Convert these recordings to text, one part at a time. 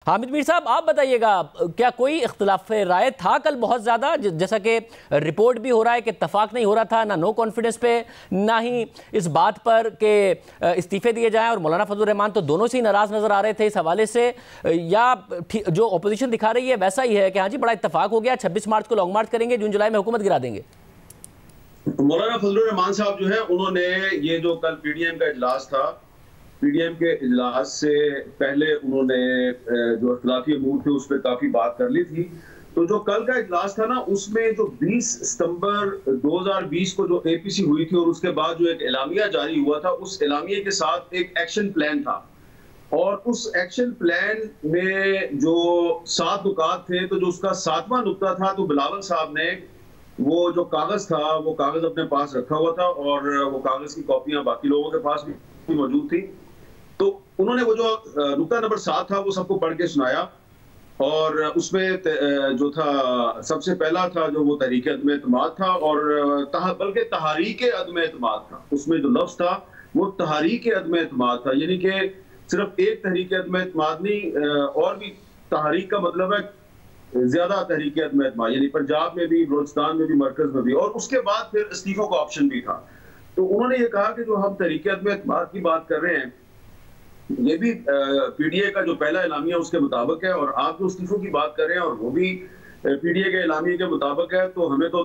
हामिद मीर साहब, आप बताइएगा, क्या कोई इख्तिलाफ राय था कल बहुत ज़्यादा, जैसा कि रिपोर्ट भी हो रहा है कि इत्तफाक नहीं हो रहा था, ना नो कॉन्फिडेंस पे, ना ही इस बात पर कि इस्तीफे दिए जाएं, और मौलाना फजल रहमान तो दोनों से ही नाराज़ नज़र आ रहे थे इस हवाले से, या जो अपोजिशन दिखा रही है वैसा ही है कि हाँ जी बड़ा इत्तफाक हो गया, 26 मार्च को लॉन्ग मार्च करेंगे, जून जुलाई में हुकूमत गिरा देंगे? मौलाना फजल रहमान साहब जो है, उन्होंने ये जो कल पीडीएम का इजलास था, पीडीएम के इजलास से पहले उन्होंने जो इख्तिलाफी अमूर थे उस पर काफी बात कर ली थी। तो जो कल का इजलास था ना, उसमें जो 20 सितंबर 2020 को जो एपीसी हुई थी और उसके बाद जो एक एलामिया जारी हुआ था, उस एलामिया के साथ एक एक्शन प्लान था, और उस एक्शन प्लान में जो 7 नुकात थे, तो जो उसका 7वां नुकता था, तो बिलावल साहब ने वो जो कागज था वो कागज अपने पास रखा हुआ था, और वो कागज की कॉपियां बाकी लोगों के पास भी मौजूद थी। तो उन्होंने वो जो नुकता नंबर 7 था वो सबको पढ़ के सुनाया, और उसमें जो था सबसे पहला था जो वो तहरीक अदम एतमाद था, और बल्कि तहरीक अदम एतमाद था। उसमें जो लफ्ज था वो तहरीक अदम एतमाद था, यानी कि सिर्फ एक तहरीक अदम एतमाद नहीं, और भी तहरीक का मतलब है ज्यादा तहरीक अदम एतमाद, यानी पंजाब में भी, बलोचिस्तान में भी, मरकज में भी, और उसके बाद फिर इस्तीफों का ऑप्शन भी था। तो उन्होंने ये कहा कि जो हम तहरीक अदम एतमाद की बात कर रहे हैं, ये भी पीडीए का जो पहला एलामिया उसके मुताबिक है, और आप जो इस्तीफों की बात कर रहे हैं और वो भी पीडीए के एलामिया के मुताबिक है, तो हमें तो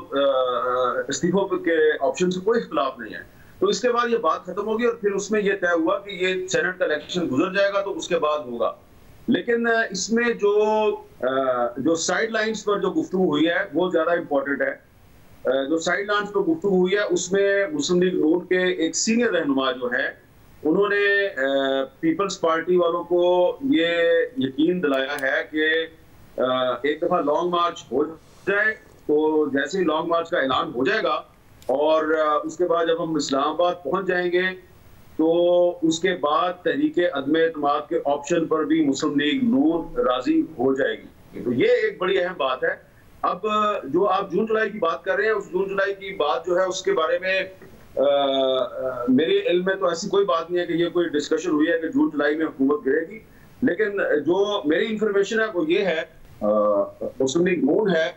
इस्तीफों के ऑप्शन से कोई इख्तिलाफ नहीं है। तो इसके बाद ये बात खत्म होगी, और फिर उसमें यह तय हुआ कि ये सेनेट का इलेक्शन गुजर जाएगा तो उसके बाद होगा। लेकिन इसमें जो साइड लाइन्स पर जो गुफ्तगू हुई है वो ज्यादा इंपॉर्टेंट है। जो साइड लाइन्स पर गुफ्तगू हुई है उसमें मुस्लिम लीग नून के एक सीनियर रहनुमा जो है, उन्होंने पीपल्स पार्टी वालों को ये यकीन दिलाया है कि एक दफा लॉन्ग मार्च हो जाए, तो जैसे ही लॉन्ग मार्च का ऐलान हो जाएगा और उसके बाद जब हम इस्लामाबाद पहुंच जाएंगे, तो उसके बाद तहरीक अदम एतमाद के ऑप्शन पर भी मुस्लिम लीग नून राजी हो जाएगी। तो ये एक बड़ी अहम बात है। अब जो आप जून जुलाई की बात कर रहे हैं, उस जून जुलाई की बात जो है उसके बारे में मेरे इल्म में तो ऐसी कोई बात नहीं है कि ये कोई डिस्कशन हुई है कि जून जुलाई में हुकूमत गिरेगी। लेकिन जो मेरी इंफॉर्मेशन है वो ये है, मुस्लिम लीग नून है,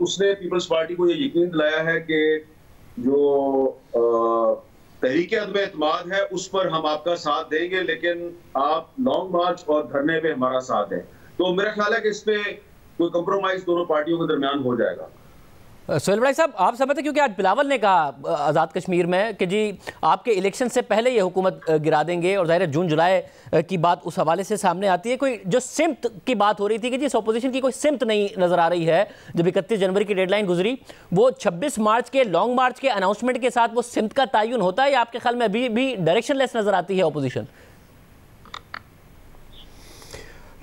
उसने पीपल्स पार्टी को ये यकीन दिलाया है कि जो तहरीक अदम एतमाद है उस पर हम आपका साथ देंगे, लेकिन आप लॉन्ग मार्च और धरने पे हमारा साथ दें। तो मेरा ख्याल है कि इस पे कोई कंप्रोमाइज दोनों पार्टियों के दरमियान हो जाएगा। सोहेल भाई साहब, आप समझते, क्योंकि आज बिलावल ने कहा आज़ाद कश्मीर में कि जी आपके इलेक्शन से पहले ये हुकूमत गिरा देंगे, और ज़ाहिर है जून जुलाई की बात उस हवाले से सामने आती है। कोई जो सिमत की बात हो रही थी कि जी इस अपोजिशन की कोई सिमत नहीं नज़र आ रही है, जब 31 जनवरी की डेडलाइन गुजरी, वो 26 मार्च के लॉन्ग मार्च के अनाउंसमेंट के साथ वो सिमत का तयन होता है, या आपके ख्याल में अभी भी डायरेक्शन लेस नज़र आती है अपोजिशन?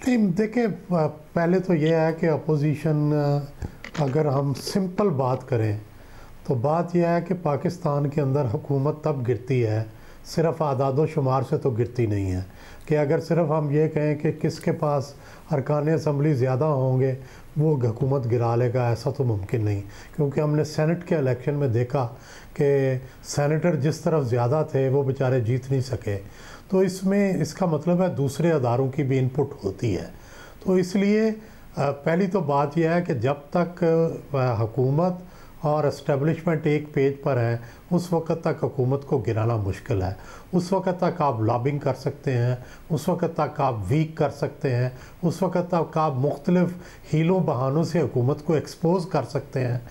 नहीं, देखिए, पहले तो ये है कि अपोजिशन, अगर हम सिंपल बात करें तो बात यह है कि पाकिस्तान के अंदर हुकूमत तब गिरती है, सिर्फ आदाद शुमार से तो गिरती नहीं है। कि अगर सिर्फ हम ये कहें कि किसके पास अरकान असम्बली ज़्यादा होंगे वो हुकूमत गिरा लेगा, ऐसा तो मुमकिन नहीं। क्योंकि हमने सेनेट के इलेक्शन में देखा कि सेनेटर जिस तरफ ज़्यादा थे वो बेचारे जीत नहीं सके। तो इसमें इसका मतलब है दूसरे अदारों की भी इनपुट होती है। तो इसलिए पहली तो बात यह है कि जब तक हुकूमत और इस्टेब्लिशमेंट एक पेज पर है, उस वक्त तक हुकूमत को गिराना मुश्किल है। उस वक्त तक आप लॉबिंग कर सकते हैं, उस वक्त तक आप वीक कर सकते हैं, उस वक्त तक आप मुख्तलिफ हीलों बहानों से हुकूमत को एक्सपोज कर सकते हैं।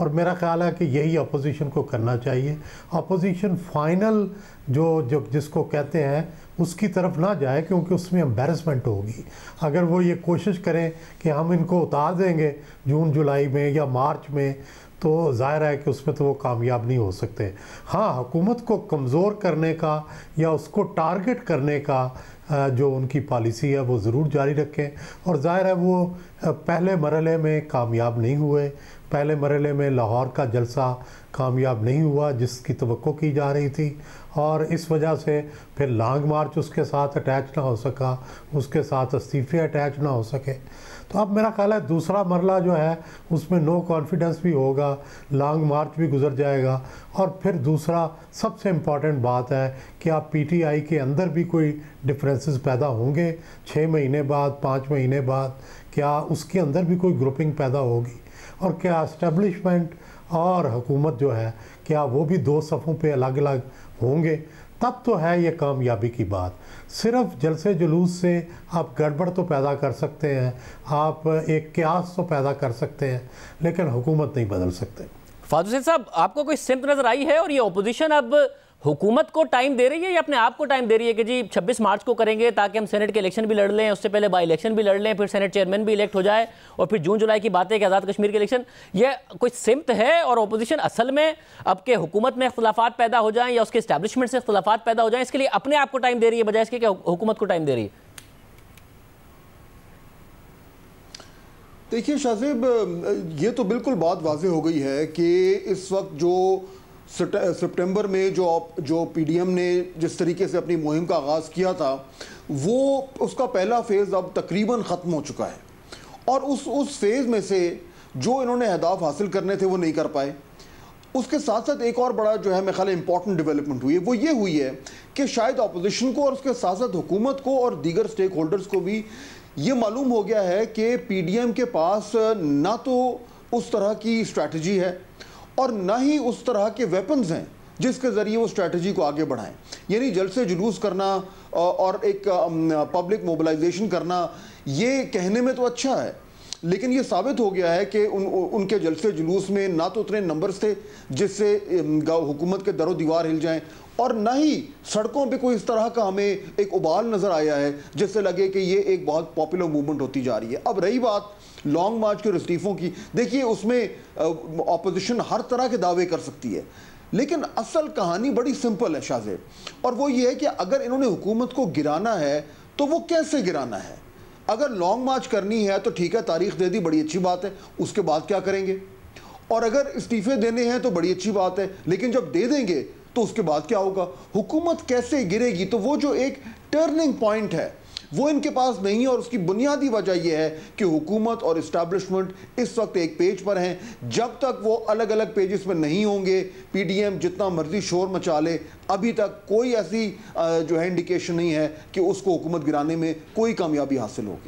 और मेरा ख्याल है कि यही अपोजिशन को करना चाहिए। अपोजिशन फाइनल जो जिसको कहते हैं उसकी तरफ ना जाए, क्योंकि उसमें एम्बेरसमेंट होगी। अगर वो ये कोशिश करें कि हम इनको उतार देंगे जून जुलाई में या मार्च में, तो ज़ाहिर है कि उसमें तो वो कामयाब नहीं हो सकते। हाँ, हुकूमत को कमज़ोर करने का या उसको टारगेट करने का जो उनकी पॉलिसी है वो ज़रूर जारी रखें। और ज़ाहिर है वो पहले मरहले में कामयाब नहीं हुए, पहले मरहले में लाहौर का जलसा कामयाब नहीं हुआ जिसकी तवक्को की जा रही थी, और इस वजह से फिर लॉन्ग मार्च उसके साथ अटैच ना हो सका, उसके साथ इस्तीफे अटैच ना हो सके। तो अब मेरा ख्याल है दूसरा मरला जो है उसमें नो कॉन्फिडेंस भी होगा, लॉन्ग मार्च भी गुजर जाएगा, और फिर दूसरा सबसे इम्पॉर्टेंट बात है कि आप पीटीआई के अंदर भी कोई डिफरेंसेस पैदा होंगे 6 महीने बाद, 5 महीने बाद, क्या उसके अंदर भी कोई ग्रुपिंग पैदा होगी, और क्या इस्टेब्लिशमेंट और हुकूमत जो है क्या वो भी 2 सफ़ों पे अलग अलग होंगे, तब तो है ये कामयाबी की बात। सिर्फ जलसे जुलूस से आप गड़बड़ तो पैदा कर सकते हैं, आप एक क्यास तो पैदा कर सकते हैं, लेकिन हुकूमत नहीं बदल सकते। फादू हुसैन साहब, आपको कोई सिम्त नजर आई है और ये ओपोजिशन अब हुकूमत को टाइम दे रही है या अपने आप को टाइम दे रही है कि जी 26 मार्च को करेंगे ताकि हम सेनेट के इलेक्शन भी लड़ लें, उससे पहले बाई इलेक्शन भी लड़ लें, फिर सेनेट चेयरमैन भी इलेक्ट हो जाए, और फिर जून जुलाई की बात है कि आज़ाद कश्मीर के इलेक्शन, ये कोई सिम्त है और ओपोजिशन असल में अब के हुकूमत में इख्तलाफात पैदा हो जाएं या उसके इस्टेब्लिशमेंट से इख्तलाफात पैदा हो जाएं, इसके लिए अपने आप को टाइम दे रही है बजाय इसके कि हुकूमत को टाइम दे रही है? देखिए शाहज़ेब, ये तो बिल्कुल बात वाज़ेह हो गई है कि इस वक्त जो सितंबर में जो पीडीएम ने जिस तरीके से अपनी मुहिम का आगाज़ किया था, वो उसका पहला फेज़ अब तकरीबन ख़त्म हो चुका है, और उस फेज़ में से जो इन्होंने अहदाफ हासिल करने थे वो नहीं कर पाए। उसके साथ साथ एक और बड़ा जो है मेरे ख्याल इंपॉर्टेंट डेवलपमेंट हुई है, वो ये हुई है कि शायद अपोजिशन को और उसके साथ साथ हुकूमत को और दीगर स्टेक होल्डर्स को भी ये मालूम हो गया है कि पीडीएम के पास ना तो उस तरह की स्ट्रैटेजी है और ना ही उस तरह के वेपन्स हैं जिसके ज़रिए वो स्ट्रैटेजी को आगे बढ़ाएं। यानी जलसे जुलूस करना और एक पब्लिक मोबिलाइजेशन करना, ये कहने में तो अच्छा है, लेकिन ये साबित हो गया है कि उनके जलसे जुलूस में ना तो उतने नंबर्स थे जिससे हुकूमत के दरो दीवार हिल जाएं, और ना ही सड़कों पे कोई इस तरह का हमें एक उबाल नज़र आया है जिससे लगे कि ये एक बहुत पॉपुलर मूवमेंट होती जा रही है। अब रही बात लॉन्ग मार्च के इस्तीफों की, देखिए उसमें ऑपोजिशन हर तरह के दावे कर सकती है, लेकिन असल कहानी बड़ी सिंपल है शाहज़ेब, और वो ये है कि अगर इन्होंने हुकूमत को गिराना है तो वो कैसे गिराना है। अगर लॉन्ग मार्च करनी है तो ठीक है, तारीख दे दी, बड़ी अच्छी बात है, उसके बाद क्या करेंगे, और अगर इस्तीफे देने हैं तो बड़ी अच्छी बात है, लेकिन जब दे देंगे तो उसके बाद क्या होगा, हुकूमत कैसे गिरेगी। तो वो जो एक टर्निंग पॉइंट है वो इनके पास नहीं है, और उसकी बुनियादी वजह यह है कि हुकूमत और इस्टेब्लिशमेंट इस वक्त एक पेज पर हैं। जब तक वो अलग अलग पेजेस पर नहीं होंगे, पीडीएम जितना मर्जी शोर मचा ले, अभी तक कोई ऐसी जो है इंडिकेशन नहीं है कि उसको हुकूमत गिराने में कोई कामयाबी हासिल होगी।